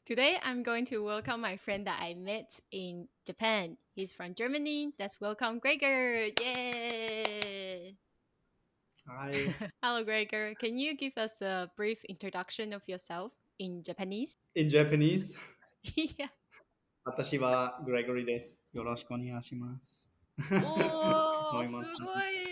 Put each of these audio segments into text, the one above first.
Today, I'm going to welcome my friend that I met in Japan. He's from Germany. Let's welcome Gregor. Yay! Hi. Hello, Gregor. Can you give us a brief introduction of yourself in Japanese? In Japanese, Yeah. 私はグレゴリです。よろしくお願いします。Oh, ノイマンさん。sugoi!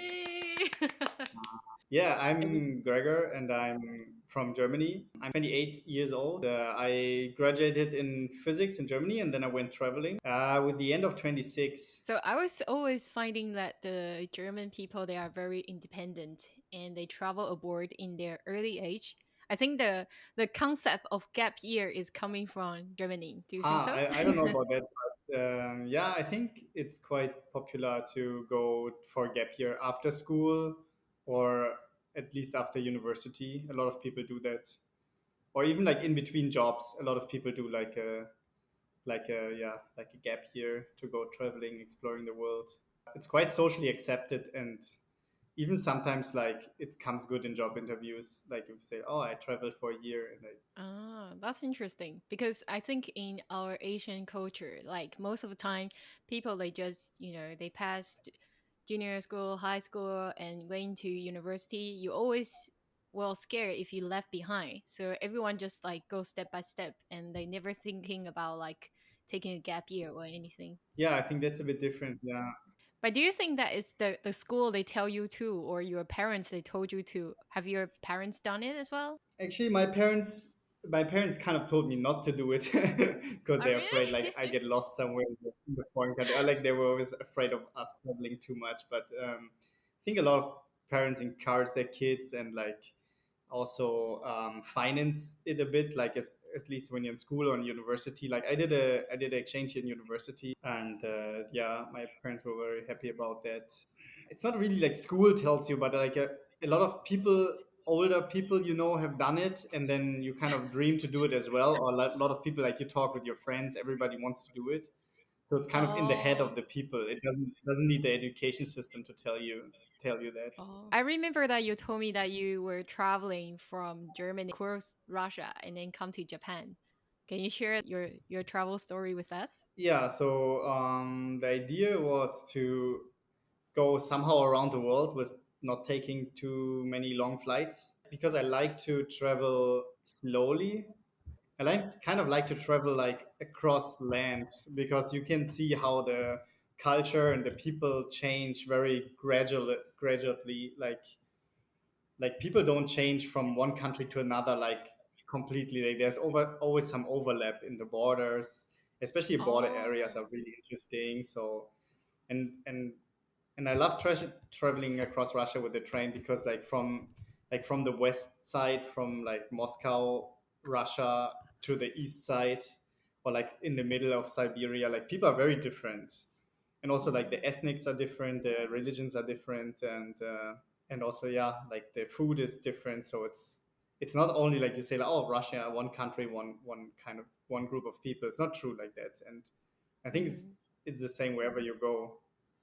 Yeah, Every I'm Gregor and I'm from Germany. I'm 28 years old. I graduated in physics in Germany and then I went traveling with the end of 26. So I was always finding that the German people they are very independent and they travel abroad in their early age. I think the concept of gap year is coming from Germany. Do you think so? I don't know about that, but yeah, I think it's quite popular to go for gap year after school or at least after university. A lot of people do that. Or even like in between jobs, a lot of people do like a gap year to go traveling, exploring the world. It's quite socially accepted, and even sometimes like it comes good in job interviews. Like if you say, "Oh, I traveled for a year," and like, Ah, that's interesting because I think in our Asian culture, like most of the time, people they just they passed junior school, high school, and went to university. You always well scared if you left behind. So everyone just like go step by step, and they never thinking about like taking a gap year or anything. yeah, I think that's a bit different. Yeah, But do you think that is the school they tell you to, or your parents they told you to? Have your parents done it as well? actually, my parents kind of told me not to do it because Oh, they're afraid like I really? get lost somewhere in the foreign country. Or, like they were always afraid of us traveling too much. But I think a lot of parents encourage their kids and like also finance it a bit, like at least when you're in school or in university. Like I did an exchange in university, and yeah, my parents were very happy about that. It's not really like school tells you, but like a lot of people, older people, have done it, and then you kind of dream to do it as well. Or a lot of people, like you talk with your friends, everybody wants to do it, so it's kind of in the head Oh. of the people. It doesn't need the education system to tell you that. Oh, I remember that you told me that you were traveling from Germany across Russia and then come to Japan. Can you share your travel story with us? Yeah, so the idea was to go somehow around the world with not taking too many long flights because I like to travel slowly. I kind of like to travel like across land because you can see how the culture and the people change very gradually. Like people don't change from one country to another like completely. Like there's always some overlap in the borders, especially border areas Oh, are really interesting. So and and I love traveling across Russia with the train because like from the west side, from like Moscow, Russia, to the east side, or like in the middle of Siberia, like people are very different, and also like the oh, ethnics are different, the religions are different, and also yeah, like the food is different. So it's not only like you say like, oh, Russia, one country, one kind of one group of people. It's not true like that, and I think it's mm. it's the same wherever you go.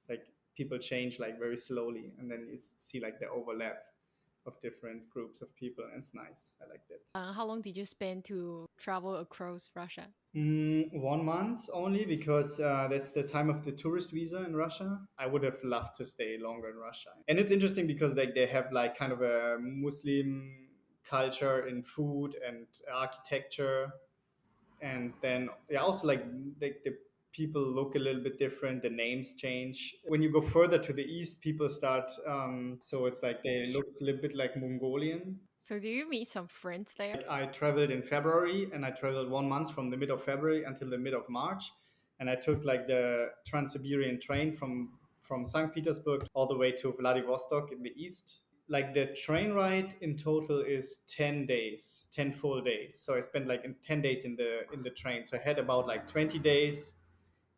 Like people change like very slowly, and then you see like the overlap of different groups of people, and it's nice. I like that. How long did you spend to travel across Russia? 1 month only because that's the time of the tourist visa in Russia. I would have loved to stay longer in Russia, and it's interesting because like they have like kind of a Muslim culture in food and architecture, and then yeah, also like the people look a little bit different, the names change. When you go further to the east, people start so it's like they look a little bit like Mongolian. So do you meet some friends there? Like I traveled in February, and I traveled 1 month from the mid of February until the mid of March, and I took like the Trans-Siberian train from St. Petersburg all the way to Vladivostok in the east. Like the train ride in total is 10 days, 10 full days. So I spent like in 10 days in the train. So I had about like 20 days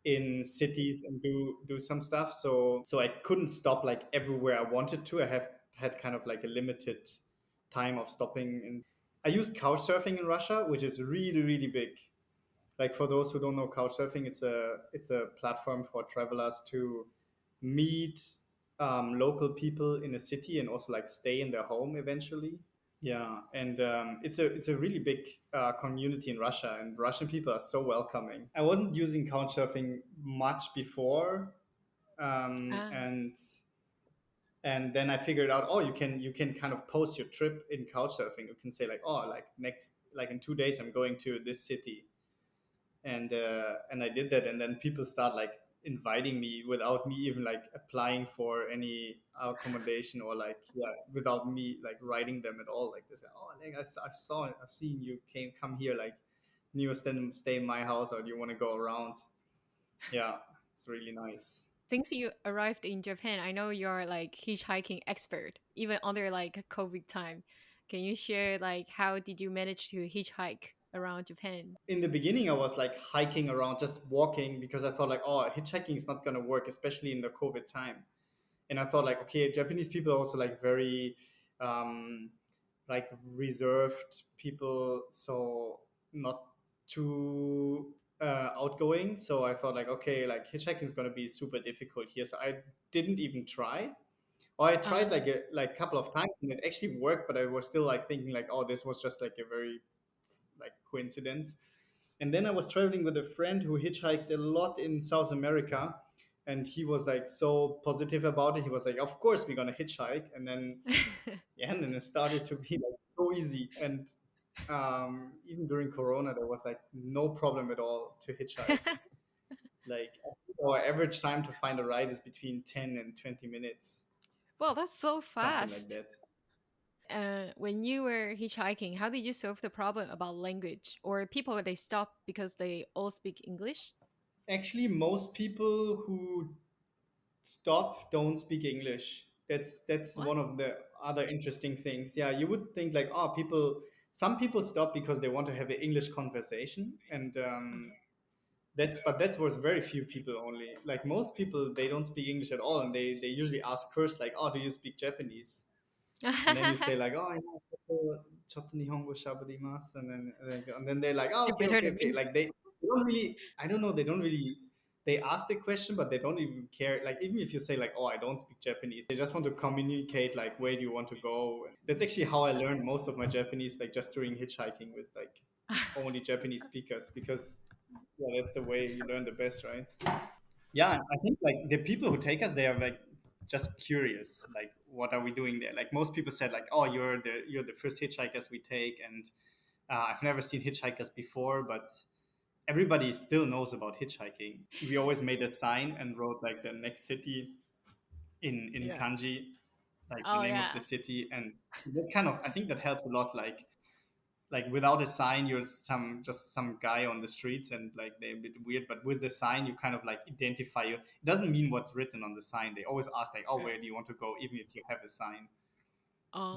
in cities and do some stuff. So I couldn't stop like everywhere I wanted to. I have had kind of like a limited time of stopping. And I used couch surfing in Russia, which is really really big. Like for those who don't know couch surfing, it's a platform for travelers to meet local people in a city and also like stay in their home eventually. Yeah, and it's a really big community in Russia, and Russian people are so welcoming. I wasn't using couchsurfing much before, Ah, and then I figured out, oh, you can kind of post your trip in couchsurfing. You can say like, oh, like next, like in 2 days I'm going to this city, and I did that, and then people start like inviting me without me even like applying for any accommodation, or like, yeah, without me like writing them at all. Like they say, oh, like I've seen you come here, like you stay in my house, or do you want to go around? Yeah, it's really nice. since you arrived in Japan, I know you're like hitchhiking expert, even under like COVID time. Can you share like how did you manage to hitchhike around Japan? In the beginning I was like hiking around, just walking, because I thought like, oh, hitchhiking is not going to work, especially in the COVID time. And I thought like, okay, Japanese people are also like very um, like reserved people, so not too outgoing. So I thought like, okay, like hitchhiking is going to be super difficult here. So I didn't even try. Or I tried Uh, like a couple of times, and it actually worked, but I was still like thinking like, oh, this was just like a very like coincidence. And then I was traveling with a friend who hitchhiked a lot in South America, and he was like so positive about it. He was like, "Of course we're gonna hitchhike," and then yeah, and then it started to be like so easy. And even during Corona, there was like no problem at all to hitchhike. Like I think our average time to find a ride is between 10 and 20 minutes, well, that's so something like fast. that. When you were hitchhiking, how did you solve the problem about language or people they stop because they all speak English? Actually, most people who stop don't speak English. That's What? one of the other interesting things. Yeah, you would think like, oh, some people stop because they want to have an English conversation, and that was very few people only. Like most people, they don't speak English at all, and they usually ask first like, oh, do you speak Japanese? And then you say like, oh, I know chatto nihongo shabarimasu, and then they're like, oh, They're okay, better okay, than okay. me. Like they don't really, I don't know, they don't really, they ask the question, but they don't even care. Like even if you say like, oh, I don't speak Japanese, they just want to communicate like, where do you want to go? And that's actually how I learned most of my Japanese, like just during hitchhiking with like only Japanese speakers, because yeah, that's the way you learn the best, right? Yeah, I think like the people who take us, they are like just curious, like what are we doing there? Like most people said like, oh, you're the first hitchhikers we take, and I've never seen hitchhikers before, but everybody still knows about hitchhiking. We always made a sign and wrote like the next city in Yeah. kanji, like the Oh name of yeah. the city, and that kind of, I think that helps a lot. Like without a sign, you're some guy on the streets, and like they're a bit weird, but with the sign you kind of like identify you. It doesn't mean what's written on the sign. They always ask like, oh, Right. where do you want to go, even if you have a sign.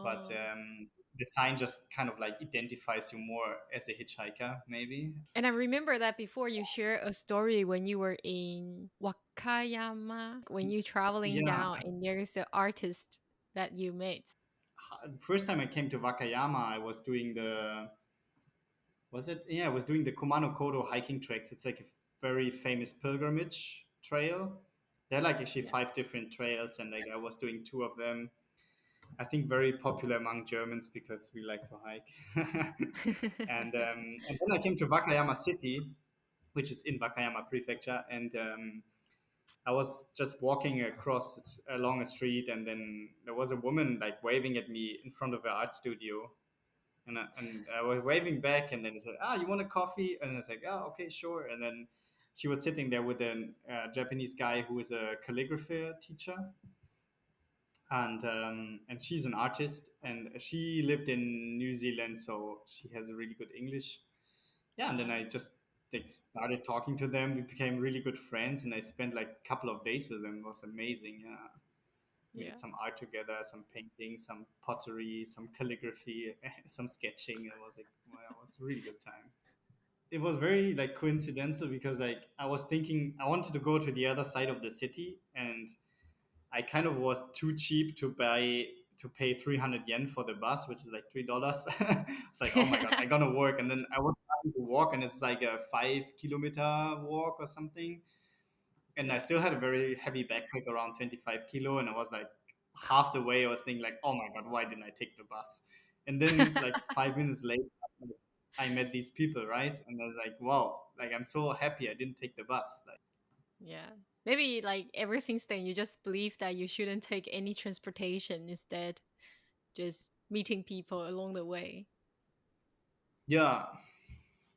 But Oh. the sign just kind of like identifies you more as a hitchhiker, maybe. And I remember that before you shared a story when you were in Wakayama, when you traveling Yeah, down and there's an artist that you met. first time I came to Wakayama, I was doing the was it yeah I was doing the Kumano Kodo hiking tracks. It's like a very famous pilgrimage trail. There are like actually Yeah. 5 different trails, and like I was doing 2 of them. I think very popular among Germans because we like to hike. And then I came to Wakayama City, which is in Wakayama Prefecture, and I was just walking along a street, and then there was a woman like waving at me in front of her art studio, and I was waving back, and then she said, "Ah, you want a coffee?" And I was like, "Oh, okay, sure." And then she was sitting there with a Japanese guy who is a calligraphy teacher, and she's an artist, and she lived in New Zealand, so she has a really good English. Yeah, and then I just like started talking to them. We became really good friends, and I spent like a couple of days with them. It was amazing. Yeah, we did Yeah. some art together, some painting, some pottery, some calligraphy, some sketching. It was like, wow, it was a really good time. It was very like coincidental because like I was thinking I wanted to go to the other side of the city, and I kind of was too cheap to pay 300 yen for the bus, which is like $3. It's like, oh my god, I gotta work, and then I was starting to walk, and it's like a 5 kilometer walk or something, and I Yeah. still had a very heavy backpack, around 25 kilo, and I was like half the way I was thinking like, oh my god, why didn't I take the bus? And then like 5 minutes later, I met these people, right? And I was like, wow, like I'm so happy I didn't take the bus. Like, Yeah. Maybe like ever since then, you just believe that you shouldn't take any transportation, instead, just meeting people along the way. yeah,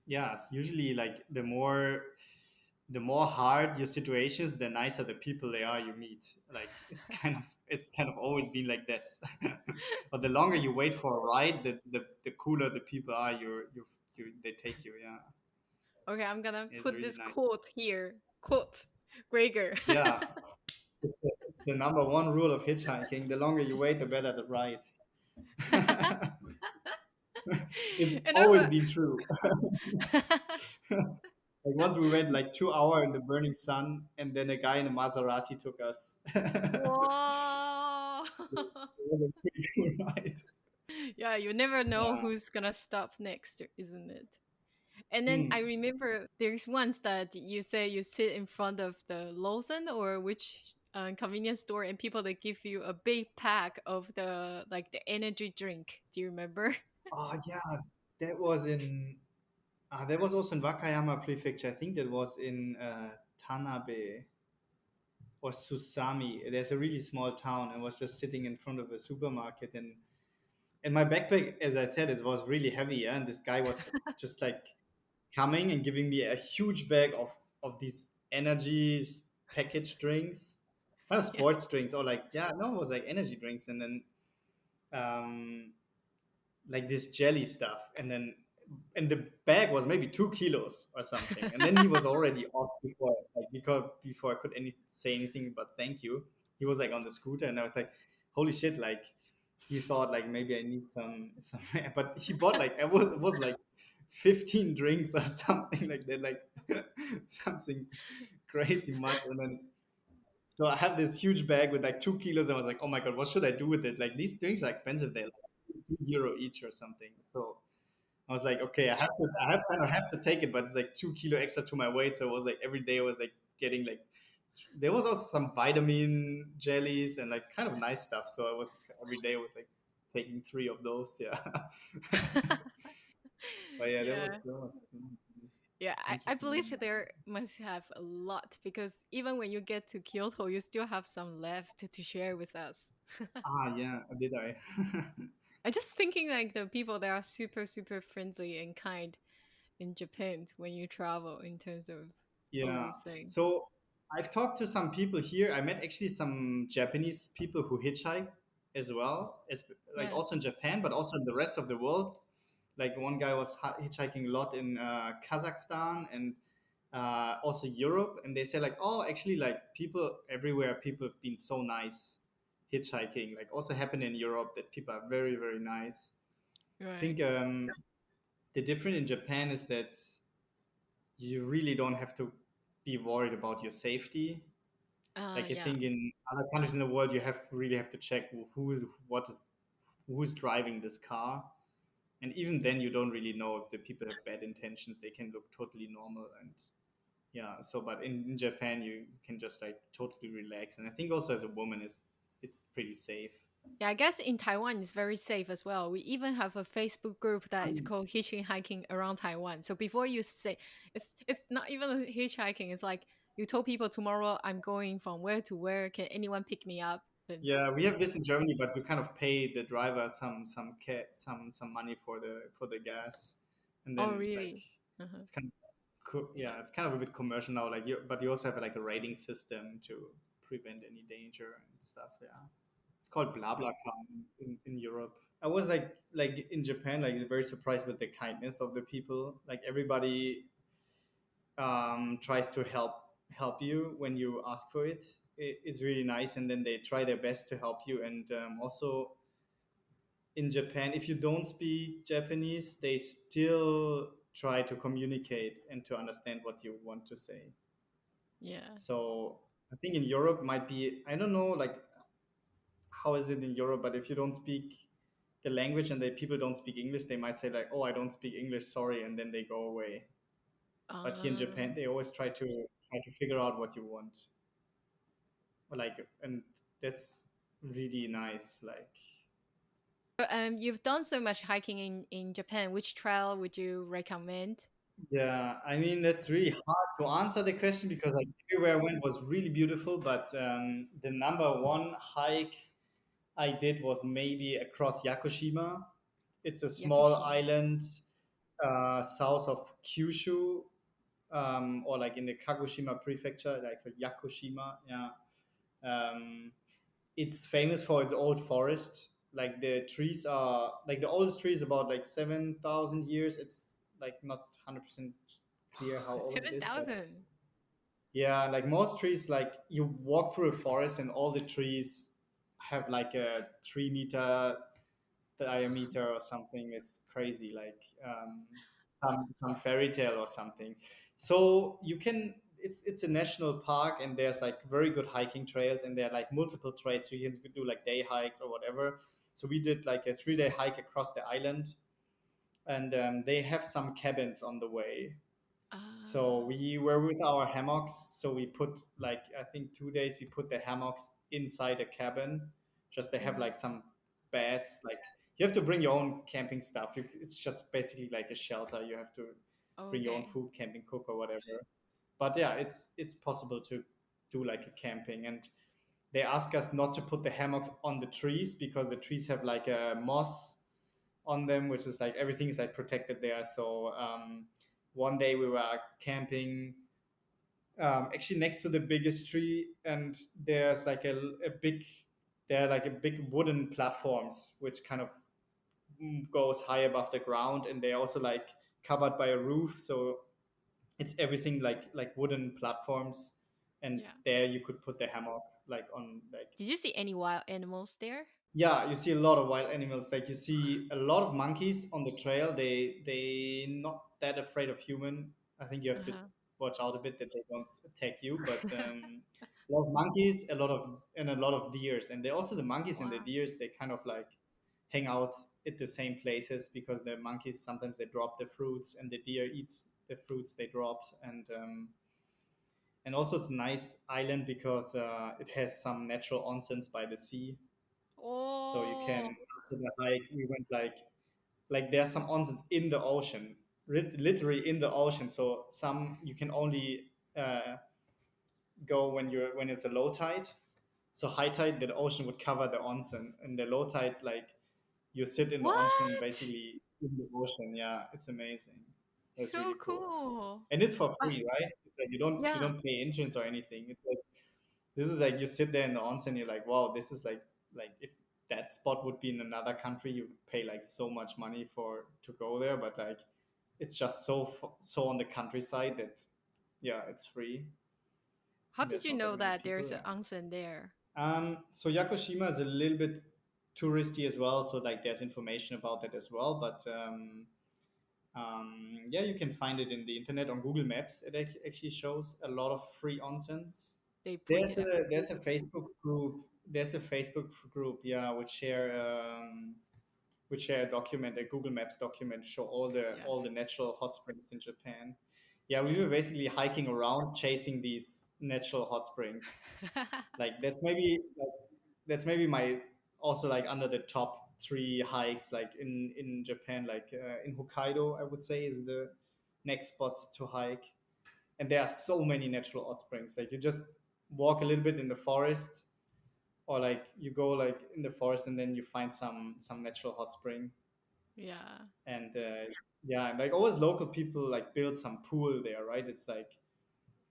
yes. Usually, like the more hard your situations, the nicer the people they are you meet. Like it's kind of always been like this. But the longer you wait for a ride, the cooler the people are you they take you. Yeah, Okay, I'm gonna it's put really this nice. quote here. Quote, Gregor. Yeah, it's the number one rule of hitchhiking. The longer you wait, the better the ride. It's And always also, been true. Like once we went like 2 hours in the burning sun, and then a guy in a Maserati took us. whoa. It was a pretty cool ride. Yeah, you never know Yeah. who's gonna stop next, isn't it? And then I Hmm. remember there's once that you say you sit in front of the Lawson or which convenience store, and people they give you a big pack of the like the energy drink. Do you remember? Oh yeah, that was in. That was also in Wakayama Prefecture. I think that was in Tanabe or Susami. There's a really small town. I was just sitting in front of a supermarket, and my backpack, as I said, it was really heavy. Yeah? And this guy was just like coming and giving me a huge bag of these energies packaged drinks, kind of Yeah. sports drinks, or like yeah, no, it was like energy drinks, and then um, like this jelly stuff, and the bag was maybe 2 kilos or something, and then he was already off before like before I could say anything but thank you. He was like on the scooter, and I was like, holy shit, like he thought like maybe I need some but he bought like it was like 15 drinks or something like that, like something crazy much. And then so I have this huge bag with like 2 kilos, and I was like, oh my god, what should I do with it? Like these drinks are expensive, they're like €2 each or something. So I was like, okay, I kind of have to take it, but it's like 2 kilo extra to my weight. So it was like every day I was like getting like, there was also some vitamin jellies and like kind of nice stuff. So I was every day I was like taking three of those. Yeah. But yeah, Yeah. that was Yeah, I interesting believe moment. there must have a lot because even when you get to Kyoto, you still have some left to share with us. Ah, yeah, did I? I just thinking like the people that are super super friendly and kind in Japan when you travel in terms of all Yeah. these things. So I've talked to some people here. I met actually some Japanese people who hitchhike as well, as like Yeah. also in Japan, but also in the rest of the world. Like one guy was hitchhiking a lot in Kazakhstan and also Europe, and they say like, oh, actually, like people everywhere, people have been so nice hitchhiking. Like also happened in Europe that people are very very nice. I Right. think the difference in Japan is that you really don't have to be worried about your safety. Like I Yeah. think in other countries in the world, you really have to check who's driving this car, and even then, you don't really know if the people have bad intentions. They can look totally normal, and yeah. So, but in Japan, you can just like totally relax, and I think also as a woman, it's pretty safe. Yeah, I guess in Taiwan it's very safe as well. We even have a Facebook group that is called Hitchhiking Around Taiwan. So before you say it's not even hitchhiking, it's like you told people tomorrow I'm going from where to where, can anyone pick me up? And Yeah, we have this in Germany, but you kind of pay the driver some money for the gas, and oh then like really? Uh-huh. it's kind of yeah, it's kind of a bit commercial now. Like but you also have like a rating system to prevent any danger and stuff. Yeah, it's called BlaBlaCar in Europe. I was like in Japan, like very surprised with the kindness of the people. Like everybody tries to help you when you ask for it. It's really nice, and then they try their best to help you. And also in Japan, if you don't speak Japanese, they still try to communicate and to understand what you want to say. Yeah. So I think in Europe might be, I don't know like how is it in Europe, but if you don't speak the language and the people don't speak English, they might say like, "Oh, I don't speak English, sorry," and then they go away. But here in Uh, Japan, they always try to figure out what you want, or like, and that's really nice. Like, You've done so much hiking in Japan. Which trail would you recommend? Yeah, I mean that's really hard to answer the question because like everywhere I went was really beautiful, but the number one hike I did was maybe across Yakushima. It's a small Yakushima. island south of Kyushu, or like in the Kagoshima prefecture, like so Yakushima. Yeah, um, it's famous for its old forest. Like the trees are like the oldest tree is about like 7,000 years. It's like not 100% clear how old it is, but 7,000. yeah, like most trees, like you walk through a forest and all the trees have like a 3 meter diameter or something. It's crazy, like some fairy tale or something. So you can. It's a national park and there's like very good hiking trails and there are like multiple trails so you can do like day hikes or whatever. So we did like a 3 day hike across the island and they have some cabins on the way. So Ah, we were with our hammocks. So we put like I think 2 days we put the hammocks inside a cabin. Just they have mhm. like some beds. Like you have to bring your own camping stuff. It's just basically like a shelter. You have to bring your own Okay. food, camping cook or whatever. But yeah, it's possible to do like a camping. And they ask us not to put the hammocks on the trees because the trees have like a moss on them, which is like everything is like protected there. So one day we were camping actually next to the biggest tree, and there's like a big there are like a big wooden platforms which kind of goes high above the ground, and they're also like covered by a roof. So it's everything like wooden platforms, and Yeah. there you could put the hammock like on like Did you see any wild animals there? yeah, you see a lot of wild animals. Like you see a lot of monkeys on the trail. They not that afraid of human. I think you have to Uh-huh. watch out a bit that they don't attack you. But a lot of monkeys, a lot of deers, and they also the monkeys and the Wow. deers. They kind of like hang out at the same places because the monkeys sometimes they drop the fruits and the deer eats the fruits they dropped. And also it's a nice island because it has some natural onsens by the sea, so you can Oh, after the hike we went like there's some onsens in the ocean, literally in the ocean. So some you can only go when it's a low tide. So high tide the ocean would cover the onsen, and the low tide like you sit in the onsen what? basically in the ocean. Yeah, it's amazing. That's So really cool. cool. And it's for Ah, free, right? It's like you yeah. don't pay entrance or anything. It's like this is like you sit there in the onsen, you're like, wow, this is like if that spot would be in another country, you would pay like so much money for to go there, but like it's just so on the countryside that yeah, it's free How and did there's you not that know many that there's people. an Yeah. onsen there? So Yakushima is a little bit touristy as well, so like there's information about that as well, but yeah, you can find it in the internet on Google Maps. It actually shows a lot of free onsens. They put them. There's a Facebook group. There's a Facebook group, yeah, which share a document, a Google Maps document, show Yeah. all the natural hot springs in Japan. Yeah, we Yeah. were basically hiking around chasing these natural hot springs. Like that's maybe my also like under the top three hikes like in Japan, like in Hokkaido, I would say is the next spot to hike. And there are so many natural hot springs. Like you just walk a little bit in the forest, or like you go like in the forest and then you find some natural hot spring. Yeah. And yeah, and like always local people like build some pool there, right? It's like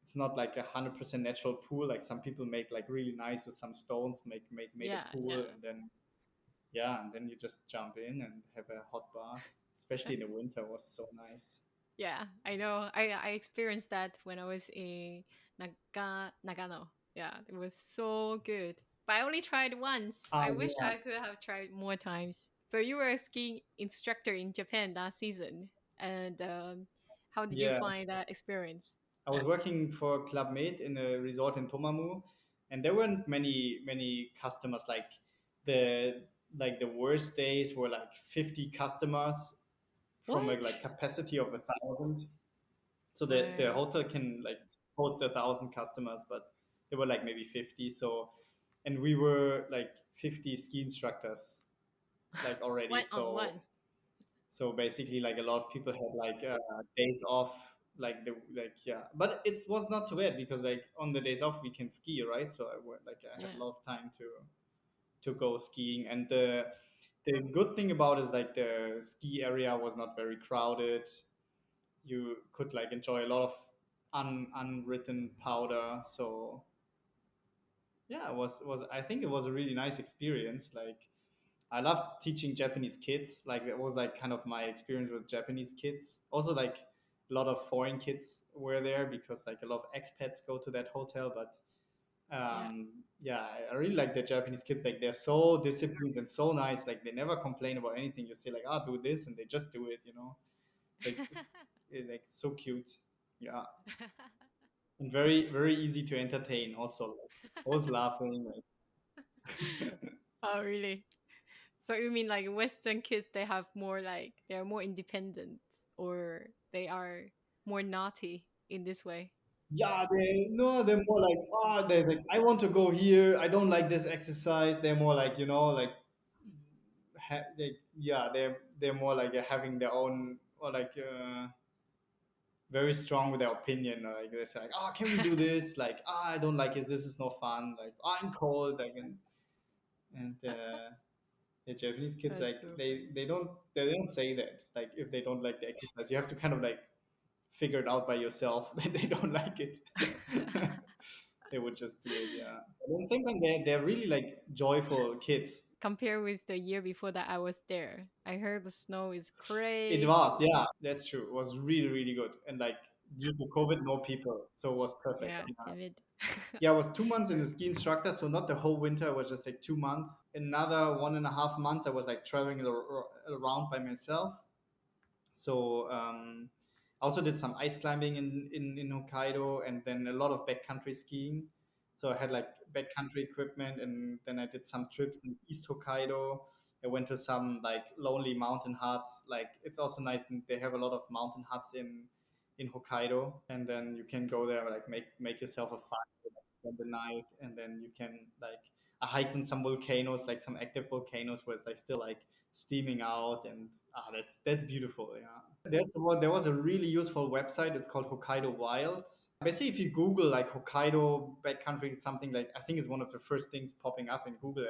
it's not like 100% natural pool. Like some people make like really nice with some stones, make made Yeah. a pool, Yeah. and then yeah, and then you just jump in and have a hot bath. Especially in the winter was so nice. Yeah. I know. I experienced that when I was in Nagano. Yeah. It was so good. But I only tried once. Ah, I wish yeah, I could have tried more times. So you were a skiing instructor in Japan that season. And how did you yeah. find that experience? I was working for Club Med in a resort in Tomamu, and there weren't many customers. The the worst days were like 50 customers from a What? like capacity of 1,000. So the Right. hotel can like host 1,000 customers, but there were like maybe 50. So and we were like 50 ski instructors like already. One on So one. so basically, like a lot of people had like days off, like the like yeah. But it was not too bad because like on the days off we can ski, right? So I had Yeah. a lot of time to go skiing, and the good thing about is like the ski area was not very crowded. You could like enjoy a lot of unwritten powder. So yeah, it was I think it was a really nice experience. Like I love teaching Japanese kids. Like that was like kind of my experience with Japanese kids. Also like a lot of foreign kids were there because like a lot of expats go to that hotel. But Yeah. yeah, I really like the Japanese kids. Like they're so disciplined and so nice. Like they never complain about anything. You say like, ah, do this, and they just do it. Like like so cute. Yeah, and very very easy to entertain. Also, like, always laughing. Like Oh, really? So you mean like Western kids, they have more like they're more independent, or they are more naughty in this way? yeah, they no, they're more like they're like I want to go here. I don't like this exercise. They're more like like yeah, they're more like having their own or like very strong with their opinion. Like they say like, oh, can we do this? Like I don't like it. This is no fun. Like I'm cold. Like and the Japanese kids That's like so they funny. they don't they don't say that. Like if they don't like the exercise, you have to kind of like figure it out by yourself that they don't like it. They would just do it, yeah. But at the same time, they're really like joyful kids. Compare with the year before that I was there. I heard the snow is It was, crazy. yeah, that's true. It was really, really good. And like due to COVID, no people, so it was perfect. Yeah, Yeah, damn it. yeah. I was 2 months in the ski instructor, so not the whole winter. It was just like 2 months. Another 1.5 months, I was like traveling around by myself. So I also did some ice climbing in Hokkaido, and then a lot of backcountry skiing. So I had like backcountry equipment, and then I did some trips in East Hokkaido. I went to some like lonely mountain huts. Like it's also nice, and they have a lot of mountain huts in Hokkaido, and then you can go there like make yourself a fire like, spend the night, and then you can like I hiked on some volcanoes, like some active volcanoes, where it's like still like steaming out, and that's beautiful. Yeah, there was a really useful website. It's called Hokkaido Wilds. Basically, if you Google like Hokkaido backcountry, something like I think it's one of the first things popping up in Google.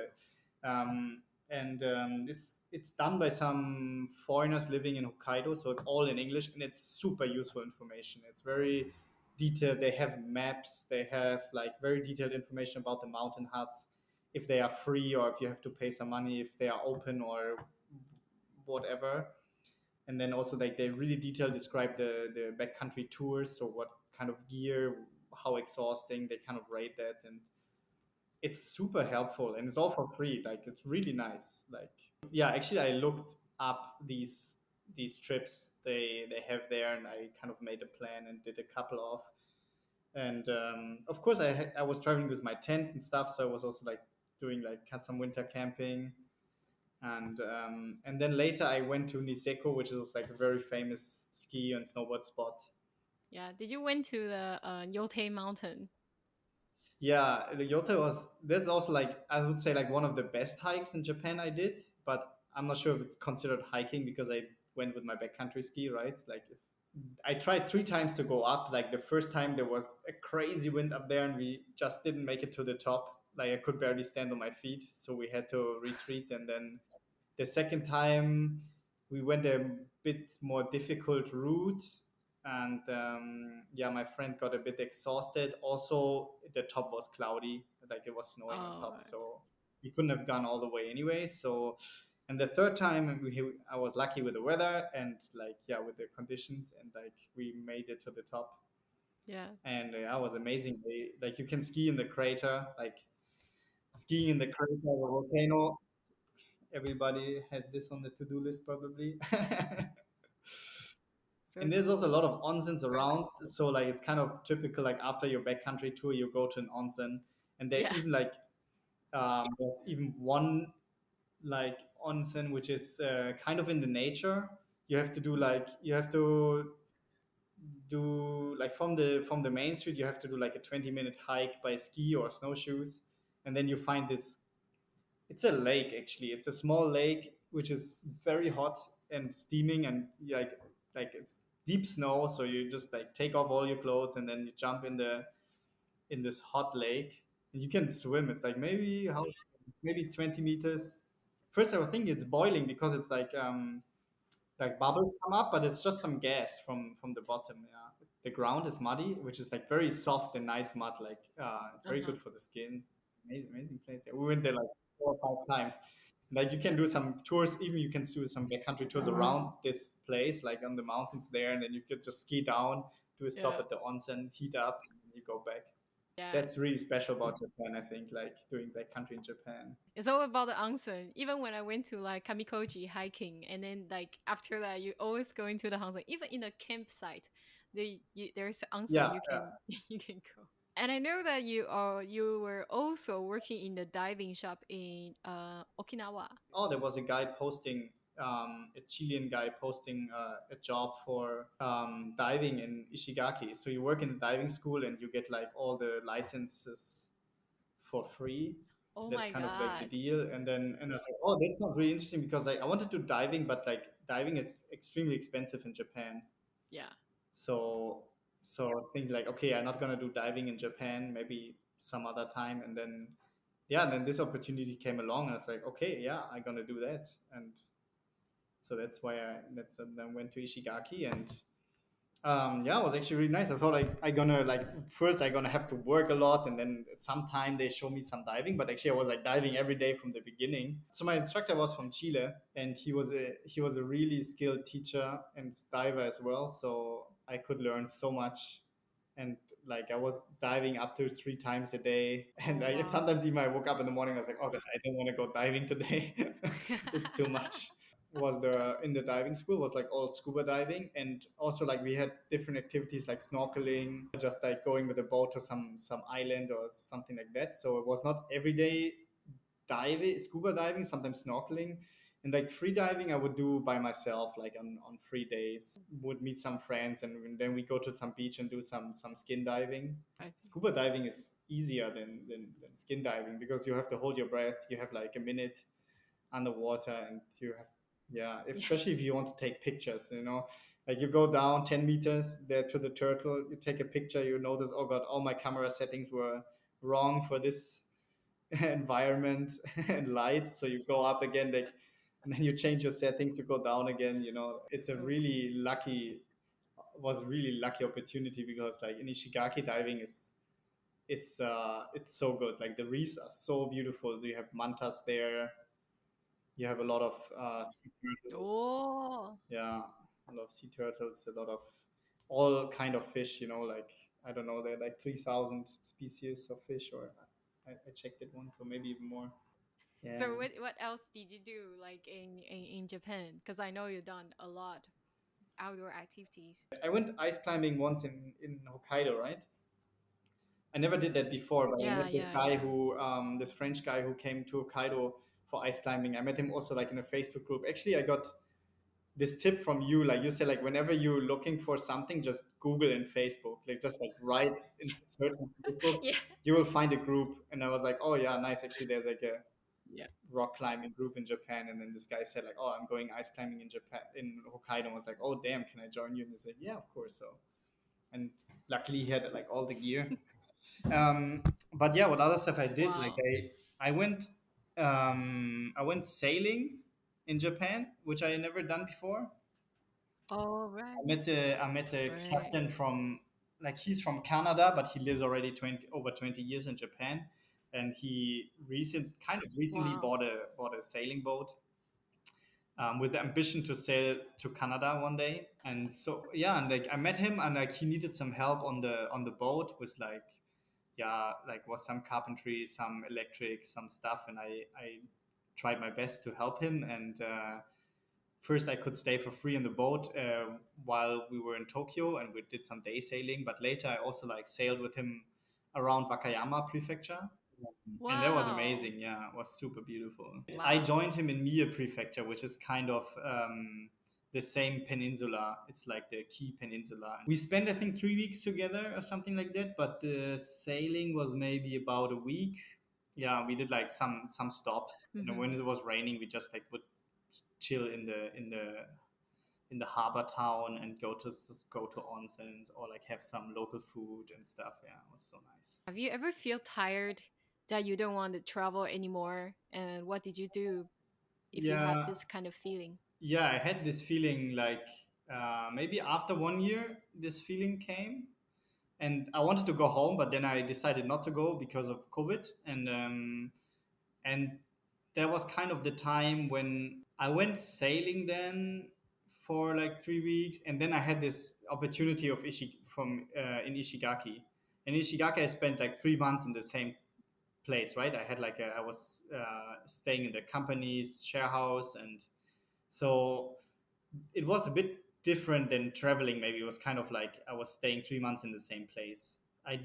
And it's done by some foreigners living in Hokkaido, so it's all in English, and it's super useful information. It's very detailed. They have maps. They have like very detailed information about the mountain huts, if they are free or if you have to pay some money, if they are open or whatever. And then also like they really detailed describe the backcountry tours, so what kind of gear, how exhausting, they kind of rate that, and it's super helpful, and it's all for free. Like it's really nice. Like yeah, actually I looked up these trips they have there, and I kind of made a plan and did a couple of. And of course I was traveling with my tent and stuff, so I was also like doing like some winter camping. And then later I went to Niseko, which is like a very famous ski and snowboard spot. Yeah, did you went to the Yote Mountain? Yeah, the Yota was that's also like I would say like one of the best hikes in Japan I did, but I'm not sure if it's considered hiking because I went with my backcountry ski, right? Like if I tried 3 times to go up. Like the first time there was a crazy wind up there and we just didn't make it to the top. Like I could barely stand on my feet, so we had to retreat. And then the second time we went a bit more difficult route, and yeah, my friend got a bit exhausted. Also, the top was cloudy, like it was snowing on Oh, top, so we couldn't have gone all the way anyway. So, and the third time I was lucky with the weather and like yeah, with the conditions, and like we made it to the top, yeah. and yeah, it was amazing. Like you can ski in the crater, like skiing in the crater of a volcano. Everybody has this on the to-do list probably. So And there's also a cool. lot of onsens around, so like it's kind of typical, like after your backcountry tour you go to an onsen, and they Yeah. even like there's even one like onsen which is kind of in the nature. You have to do like from the main street, you have to do like a 20-minute hike by ski or snowshoes, and then you find this. It's a lake, actually. It's a small lake, which is very hot and steaming, and like it's deep snow, so you just like take off all your clothes and then you jump in this hot lake, and you can swim. It's like maybe 20 meters. First I was thinking it's boiling because it's like bubbles come up, but it's just some gas from the bottom. Yeah, the ground is muddy, which is like very soft and nice mud. Like it's very Uh-huh. good for the skin. Amazing place. Yeah, we went there like 4 or 5 times. Like you can do some tours, even you can do some backcountry tours around this place, like on the mountains there, and then you could just ski down, do a stop Yeah. at the onsen, heat up, and you go back. Yeah. That's really special about Japan, I think, like doing backcountry in Japan. It's all about the onsen. Even when I went to like Kamikoji hiking, and then like after that, you always go into the onsen. Even in a campsite, there's onsen Yeah, you can you can go. And I know that you were also working in the diving shop in Okinawa. oh, there was a guy posting, a Chilean guy posting a job for diving in Ishigaki. So you work in the diving school and you get like all the licenses for free. Oh That's my kind of like the god. deal. And I was like, oh, that sounds really interesting because like I wanted to do diving, but like diving is extremely expensive in Japan. Yeah. So I was thinking like, okay, I'm not gonna do diving in Japan, maybe some other time. And then yeah, and then this opportunity came along, and I was like, okay, yeah, I'm gonna do that. And so that's why then went to Ishigaki, and yeah, it was actually really nice. I thought I gonna like first I gonna have to work a lot, and then sometime they show me some diving. But actually, I was like diving every day from the beginning. So my instructor was from Chile, and he was a really skilled teacher and diver as well. So I could learn so much, and like I was diving up to 3 times a day, and Oh wow. sometimes even I woke up in the morning. I was like, oh, God, I don't want to go diving today. It's too much. Was the in the diving school was like all scuba diving, and also like we had different activities like snorkeling, just like going with a boat to some island or something like that. So it was not every day diving, scuba diving, sometimes snorkeling. And like free diving I would do by myself, like on free days, would meet some friends, and then we go to some beach and do some skin diving. I see. Scuba diving is easier than skin diving because you have to hold your breath, you have like a minute underwater, and you have, yeah, Yeah. especially if you want to take pictures, like you go down 10 meters there to the turtle, you take a picture, you notice, oh God, all my camera settings were wrong for this environment and light, so you go up again, like, and then you change your settings to go down again. It's a So cool. really lucky was really lucky opportunity because like in Ishigaki diving is it's so good. Like the reefs are so beautiful. You have mantas there. You have a lot of sea turtles. Oh. Yeah, a lot of sea turtles. A lot of all kind of fish. Like I don't know, there are like 3,000 species of fish, or I checked it once, or maybe even more. Yeah. So what else did you do like in Japan? Because I know you've done a lot outdoor activities. I went ice climbing once in Hokkaido, right? I never did that before, but I Yeah, met this yeah, guy yeah. who, this French guy who came to Hokkaido for ice climbing. I met him also like in a Facebook group. Actually, I got this tip from you. Like you said, like whenever you're looking for something, just Google in Facebook. Like just like write in search in Facebook, Yeah. you will find a group. And I was like, oh yeah, nice. Actually, there's like a Yeah. rock climbing group in Japan. And then this guy said like, oh, I'm going ice climbing in Japan in Hokkaido. I was like, oh damn, can I join you? And he said, yeah, of course. So, and luckily he had like all the gear. But yeah, what other stuff I did? Like Wow. I went sailing in Japan, which I never done before. All right. I met a Right. captain from, like, he's from Canada, but he lives already 20 years in Japan, and he recently Wow. bought a sailing boat, with the ambition to sail to Canada one day. And so yeah, and like I met him, and like he needed some help on the boat with like, yeah, like was some carpentry, some electric, some stuff, and I tried my best to help him. And first I could stay for free in the boat while we were in Tokyo, and we did some day sailing. But later I also like sailed with him around Wakayama Prefecture, and that was Wow. amazing. Yeah, it was super beautiful. I Wow. joined him in Mie Prefecture, which is kind of the same peninsula. It's like the Key Peninsula. We spent, I think, 3 weeks together or something like that. But the sailing was maybe about a week. Yeah, we did like some stops. Mm-hmm. When it was raining, we just like would chill in the harbor town and go to onsens or like have some local food and stuff. Yeah, it was so nice. Have you ever feel tired that you don't want to travel anymore? And what did you do if you had Yeah, this kind of feeling? yeah, I had this feeling like maybe after 1 year, this feeling came, and I wanted to go home, but then I decided not to go because of COVID, and that was kind of the time when I went sailing then for like 3 weeks, and then I had this opportunity of in Ishigaki. In Ishigaki, I spent like 3 months in the same place, right? I was staying in the company's share house, and so it was a bit different than traveling. Maybe it was kind of like I was staying 3 months in the same place. I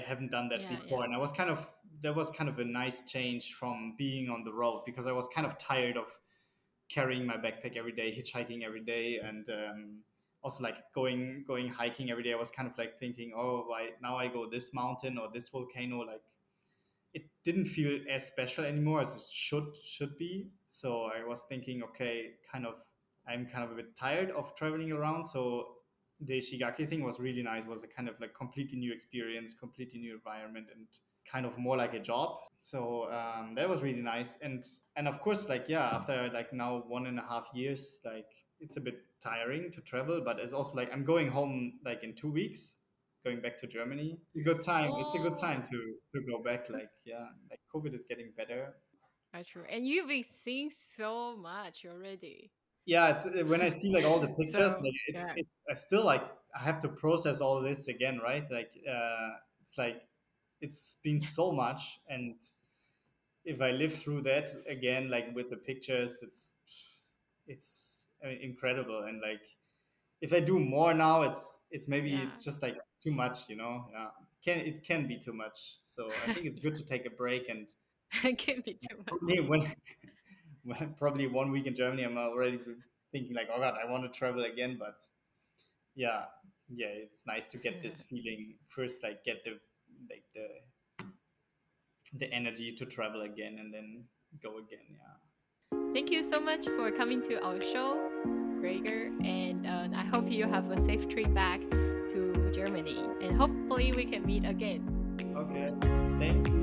haven't done that Yeah, before, yeah. and that was kind of a nice change from being on the road, because I was kind of tired of carrying my backpack every day, hitchhiking every day, and also like going hiking every day. I was kind of like thinking, oh, why now I go this mountain or this volcano? Like it didn't feel as special anymore as it should be. So I was thinking, okay, I'm kind of a bit tired of traveling around. So the Ishigaki thing was really nice. It was a kind of like completely new experience, completely new environment, and kind of more like a job. So that was really nice. And of course, like yeah, after like now 1.5 years, like it's a bit tiring to travel, but it's also like I'm going home like in 2 weeks, going back to Germany. A good time. It's a good time Oh, to go back. Like yeah, like COVID is getting better. that's true. And you've been seeing so much already. Yeah, it's when I see like all the pictures, So, like yeah. I still like I have to process all this again, right? It's like it's been so much, and if I live through that again, like with the pictures, it's I mean, incredible. And like if I do more now, it's maybe Yeah. it's just like too much, you know. Yeah, it can be too much. So I think it's good to take a break. And It can be too much. probably when probably 1 week in Germany, I'm already thinking like, oh God, I want to travel again. But yeah, yeah, it's nice to get this feeling first, like get like the energy to travel again, and then go again. Yeah. Thank you so much for coming to our show, Gregor. And I hope you have a safe trip back to Germany. And hopefully we can meet again. Okay. Thank you.